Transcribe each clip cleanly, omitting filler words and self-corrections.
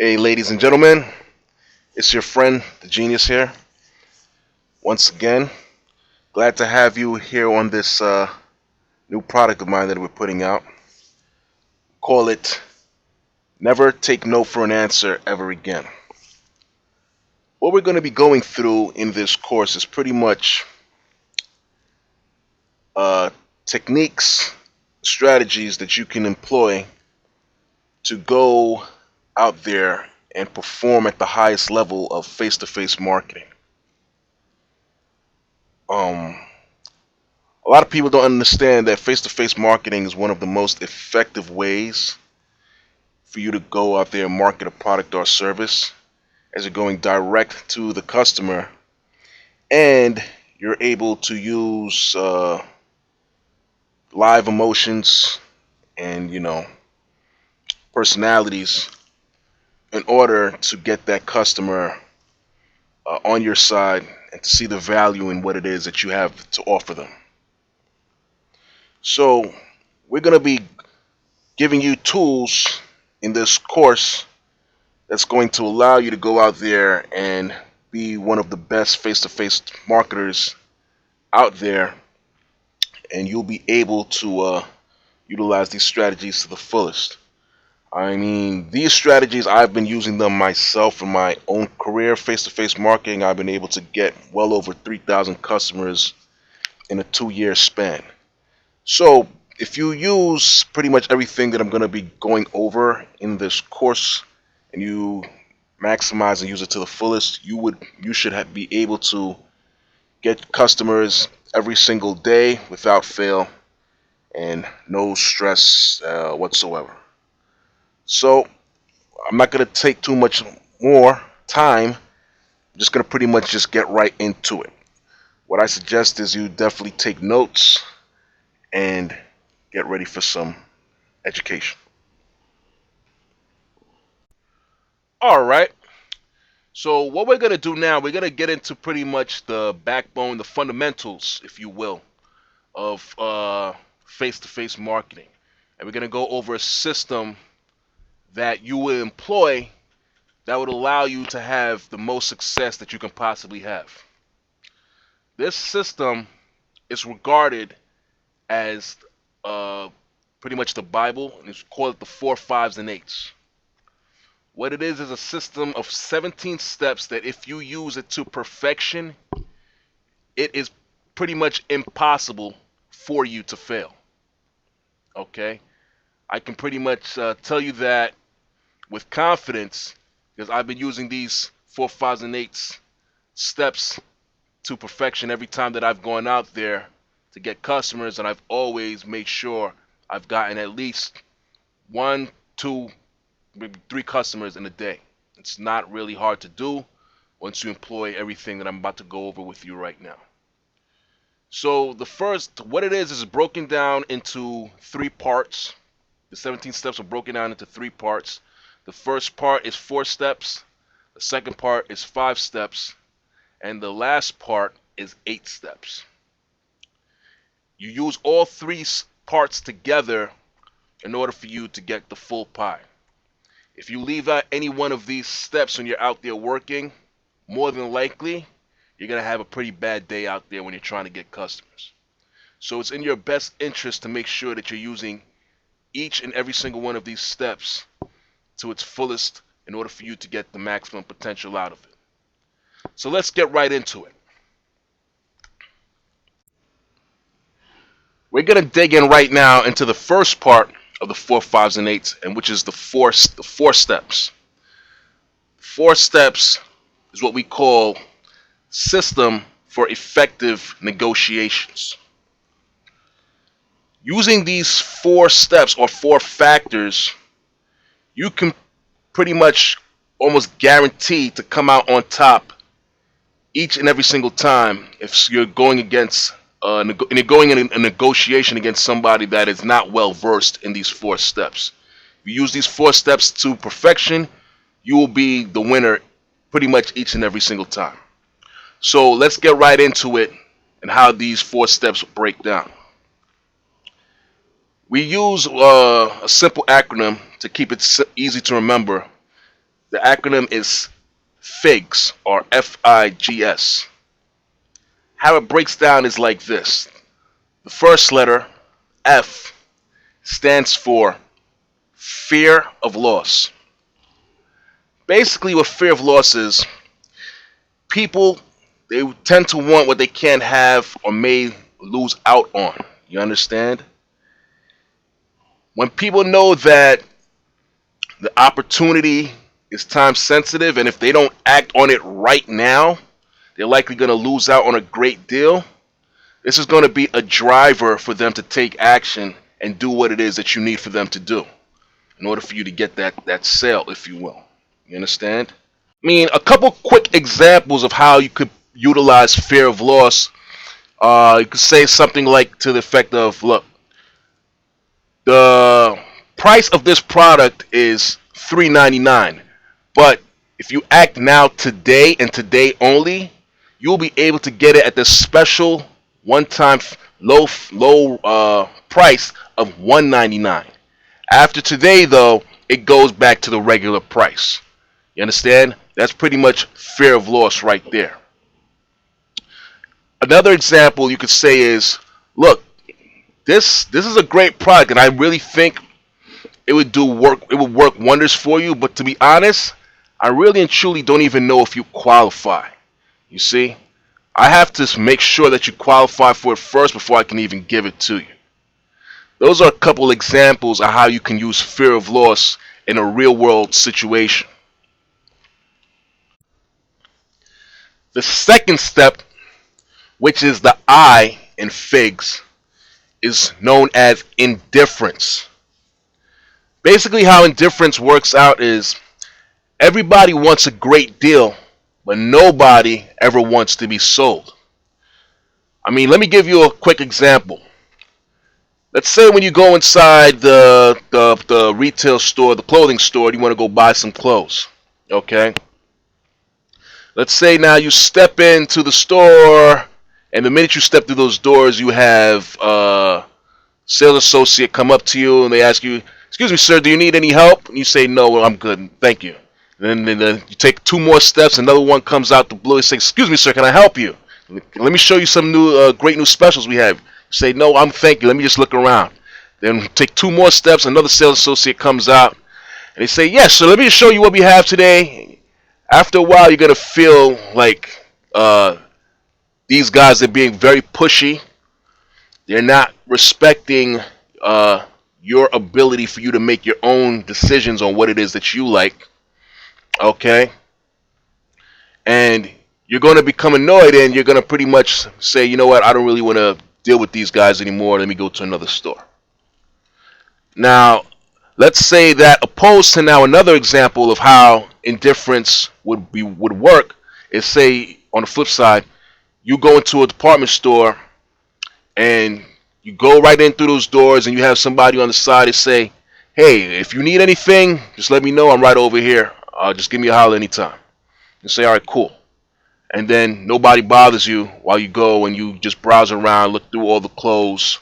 Hey, ladies and gentlemen, it's your friend, the Genius here. Once again, glad to have you here on this new product of mine that we're putting out. Call it Never Take No for an Answer Ever Again. What we're going to be going through in this course is pretty much uh, techniques, strategies that you can employ to go out there and perform at the highest level of face-to-face marketing. Um, A lot of people don't understand that face-to-face marketing is one of the most effective ways for you to go out there and market a product or service, as you're going direct to the customer and you're able to use live emotions and personalities in order to get that customer on your side and to see the value in what it is that you have to offer them. So we're going to be giving you tools in this course that's going to allow you to go out there and be one of the best face-to-face marketers out there, and you'll be able to utilize these strategies to the fullest. I mean, these strategies, I've been using them myself in my own career, face-to-face marketing. I've been able to get well over 3,000 customers in a 2-year span. So if you use pretty much everything that I'm going to be going over in this course and you maximize and use it to the fullest, you should be able to get customers every single day without fail and no stress whatsoever. So I'm not going to take too much more time. I'm just going to pretty much just get right into it. What I suggest is you definitely take notes and get ready for some education. All right. So what we're going to do now, we're going to get into pretty much the backbone, the fundamentals, if you will, of face-to-face marketing. And we're going to go over a system that you will employ that would allow you to have the most success that you can possibly have. This system is regarded as pretty much the Bible, and it's called the 4, 5s, and 8s. What it is a system of 17 steps that if you use it to perfection, it is pretty much impossible for you to fail. Okay? I can pretty much tell you that with confidence because I've been using these 4, 5s, and 8s steps to perfection every time that I've gone out there to get customers, and I've always made sure I've gotten at least 1, 2, maybe 3 customers in a day. It's not really hard to do once you employ everything that I'm about to go over with you right now. So what it is broken down into 3 parts. The 17 steps are broken down into 3 parts. The first part is 4 steps. The second part is 5 steps. And the last part is 8 steps. You use all 3 parts together in order for you to get the full pie. If you leave out any one of these steps when you're out there working, more than likely, you're going to have a pretty bad day out there when you're trying to get customers. So it's in your best interest to make sure that you're using each and every single one of these steps to its fullest in order for you to get the maximum potential out of it. So let's get right into it. We're going to dig in right now into the first part of the 4, 5s, and 8s, and which is the four steps. 4 steps is what we call system for effective negotiations. Using these 4 steps or 4 factors, you can pretty much almost guarantee to come out on top each and every single time if you're going against you're going in a negotiation against somebody that is not well versed in these 4 steps. If you use these 4 steps to perfection, you will be the winner pretty much each and every single time. So let's get right into it and how these 4 steps break down. We use a simple acronym to keep it easy to remember, The acronym is FIGS, or FIGS. How it breaks down is like this. The first letter, F, stands for fear of loss. Basically, what fear of loss is, people, they tend to want what they can't have or may lose out on. You understand? When people know that the opportunity is time sensitive, and if they don't act on it right now, they're likely going to lose out on a great deal. This is going to be a driver for them to take action and do what it is that you need for them to do in order for you to get that sale, if you will. You understand? I mean, a couple quick examples of how you could utilize fear of loss. You could say something like to the effect of, look, the price of this product is $3.99, but if you act now today and today only, you'll be able to get it at this special one-time low price of $1.99. After today, though, it goes back to the regular price. You understand? That's pretty much fear of loss right there. Another example you could say is, look, this is a great product, and I really think it would work wonders for you, but to be honest, I really and truly don't even know if you qualify. You see? I have to make sure that you qualify for it first before I can even give it to you. Those are a couple examples of how you can use fear of loss in a real world situation. The second step, which is the I in FIGS, is known as indifference. Basically, how indifference works out is everybody wants a great deal, but nobody ever wants to be sold. I mean, let me give you a quick example. Let's say when you go inside the retail store, the clothing store, and you want to go buy some clothes. Okay? Let's say now you step into the store, and the minute you step through those doors, you have a sales associate come up to you, and they ask you, "Excuse me, sir, do you need any help?" And you say, "No, I'm good, thank you." And then you take two more steps, another one comes out the blue, and says, "Excuse me, sir, can I help you? Let me show you some new, great new specials we have." You say, "No, I'm thank you, let me just look around." Then take two more steps, another sales associate comes out, and they say, "Yes, so let me just show you what we have today." After a while, you're going to feel like these guys are being very pushy. They're not respecting your ability for you to make your own decisions on what it is that you like. Okay? And you're going to become annoyed, and you're going to pretty much say, "You know what, I don't really want to deal with these guys anymore. Let me go to another store." Now, let's say that opposed to now another example of how indifference would work is, say, on the flip side, you go into a department store and you go right in through those doors, and you have somebody on the side and say, "Hey, if you need anything, just let me know. I'm right over here. Just give me a holler anytime." You say, "All right, cool." And then nobody bothers you while you go, and you just browse around, look through all the clothes,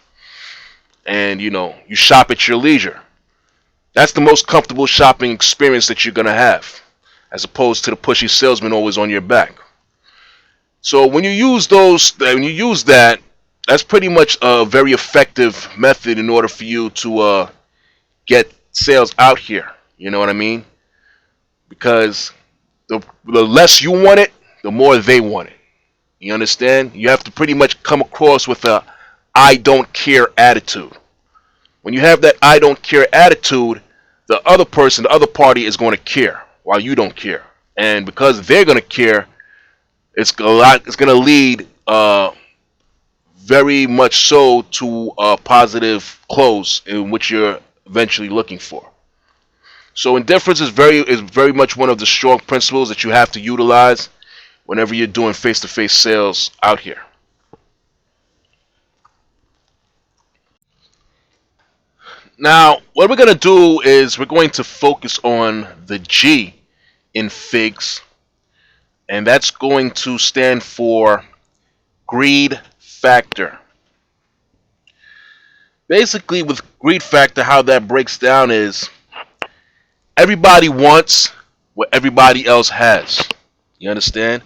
and you shop at your leisure. That's the most comfortable shopping experience that you're going to have, as opposed to the pushy salesman always on your back. So when you use that, that's pretty much a very effective method in order for you to get sales out here. You know what I mean? Because the less you want it, the more they want it. You understand? You have to pretty much come across with a "I don't care" attitude. When you have that "I don't care" attitude, the other person, the other party is going to care while you don't care. And because they're going to care, it's going to lead very much so to a positive close in which you're eventually looking for. So indifference is very much one of the strong principles that you have to utilize whenever you're doing face-to-face sales out here. Now, what we're going to do is we're going to focus on the G in FIGS, and that's going to stand for greed factor. Basically, with greed factor, how that breaks down is everybody wants what everybody else has. You understand?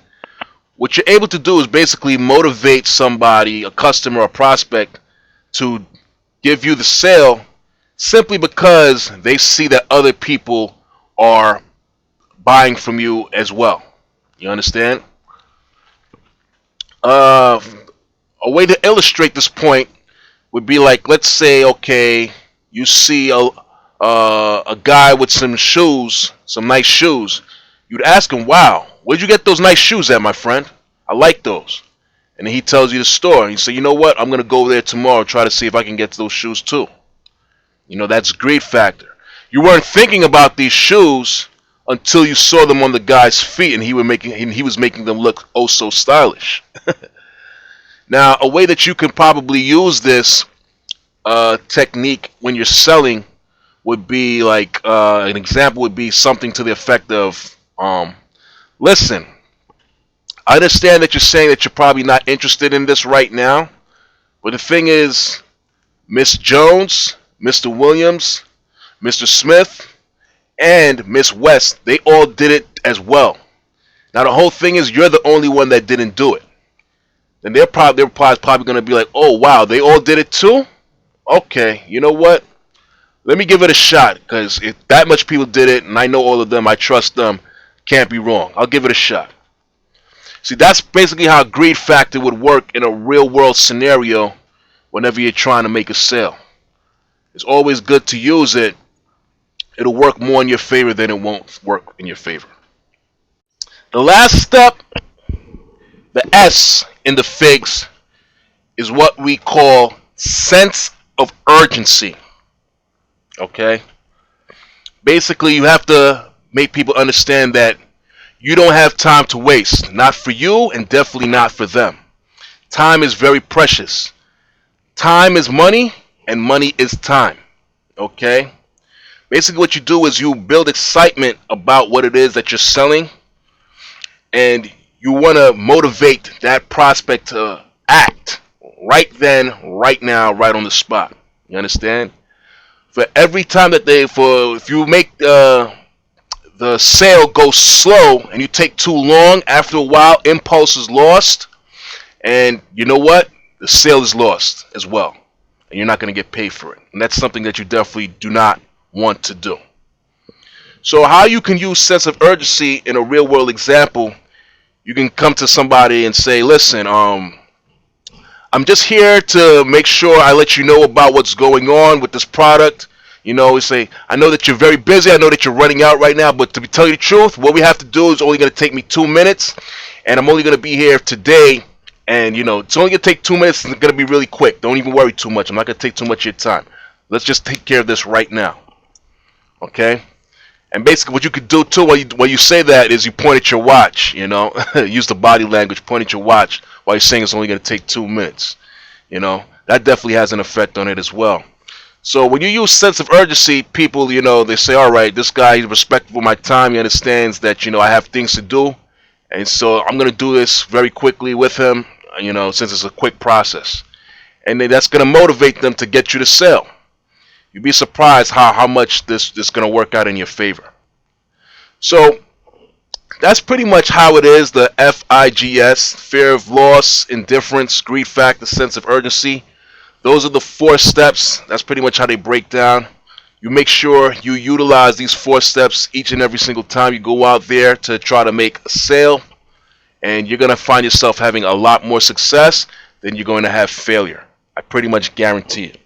What you're able to do is basically motivate somebody, a customer, a prospect, to give you the sale simply because they see that other people are buying from you as well. You understand? A way to illustrate this point would be like, let's say, okay, you see a guy with some shoes, some nice shoes. You'd ask him, "Wow, where'd you get those nice shoes at, my friend? I like those." And then he tells you the store. And you say, "You know what? I'm gonna go there tomorrow, try to see if I can get those shoes too." You know, that's greed factor. You weren't thinking about these shoes until you saw them on the guy's feet, and he was making them look oh so stylish. Now, a way that you can probably use this technique when you're selling would be like an example would be something to the effect of, listen, I understand that you're saying that you're probably not interested in this right now, but the thing is, Miss Jones, Mr. Williams, Mr. Smith, and Miss West, they all did it as well. Now the whole thing is, you're the only one that didn't do it. Then their reply is probably going to be like, "Oh wow, they all did it too? Okay, you know what? Let me give it a shot, because if that much people did it, and I know all of them, I trust them, can't be wrong. I'll give it a shot." See, that's basically how greed factor would work in a real world scenario whenever you're trying to make a sale. It's always good to use it. It'll work more in your favor than it won't work in your favor. The last step, the S in the figs, is what we call sense of urgency. Okay? Basically, you have to make people understand that you don't have time to waste. Not for you, and definitely not for them. Time is very precious. Time is money, and money is time. Okay? Basically, what you do is you build excitement about what it is that you're selling, and you want to motivate that prospect to act right then, right now, right on the spot. You understand? For every time that if you make the sale go slow and you take too long, after a while, impulse is lost, and you know what? The sale is lost as well, and you're not going to get paid for it. And that's something that you definitely do not want to do. So how you can use sense of urgency in a real world example, you can come to somebody and say, "Listen, I'm just here to make sure I let you know about what's going on with this product. You know, we say, I know that you're very busy. I know that you're running out right now, but to tell you the truth, what we have to do is only going to take me 2 minutes, and I'm only going to be here today. And, you know, it's only going to take 2 minutes. It's going to be really quick. Don't even worry too much. I'm not going to take too much of your time. Let's just take care of this right now." Okay? And basically what you could do too while you say that is you point at your watch, you know. Use the body language, point at your watch while you're saying it's only going to take 2 minutes. You know, that definitely has an effect on it as well. So when you use sense of urgency, people, you know, they say, all right, this guy is respectful of my time. He understands that, you know, I have things to do. And so I'm going to do this very quickly with him, you know, since it's a quick process. And then that's going to motivate them to get you to sell. You'd be surprised how much this is going to work out in your favor. So that's pretty much how it is, the FIGS, fear of loss, indifference, greed factor, sense of urgency. Those are the 4 steps. That's pretty much how they break down. You make sure you utilize these 4 steps each and every single time you go out there to try to make a sale. And you're going to find yourself having a lot more success than you're going to have failure. I pretty much guarantee it.